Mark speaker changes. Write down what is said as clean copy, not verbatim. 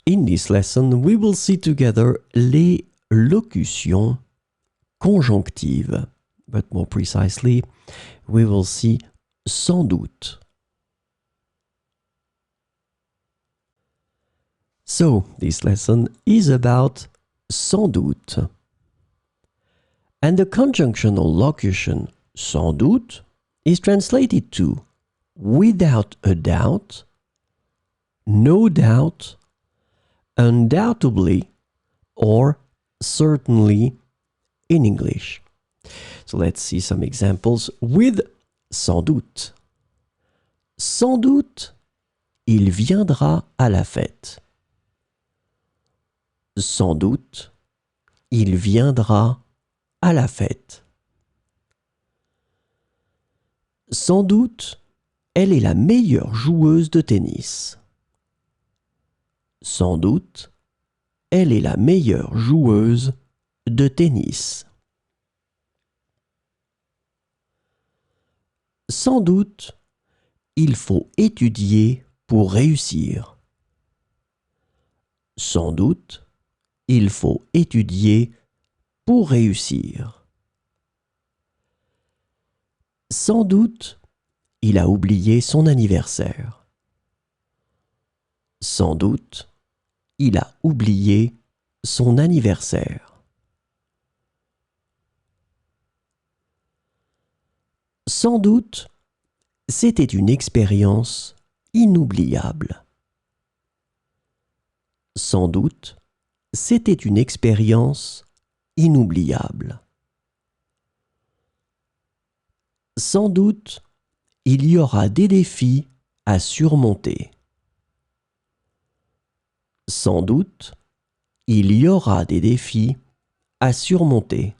Speaker 1: In this lesson, we will see together les locutions conjonctives. But more precisely, we will see sans doute. So, this lesson is about sans doute. And the conjunctional locution sans doute is translated to without a doubt, no doubt, undoubtedly, or certainly in English. So let's see some examples with sans doute. Sans doute, il viendra à la fête. Sans doute, il viendra à la fête. Sans doute, elle est la meilleure joueuse de tennis. Sans doute, elle est la meilleure joueuse de tennis. Sans doute, il faut étudier pour réussir. Sans doute, il faut étudier pour réussir. Sans doute, il a oublié son anniversaire. Sans doute, il a oublié son anniversaire. Sans doute, c'était une expérience inoubliable. Sans doute, c'était une expérience inoubliable. Sans doute, il y aura des défis à surmonter. Sans doute, il y aura des défis à surmonter.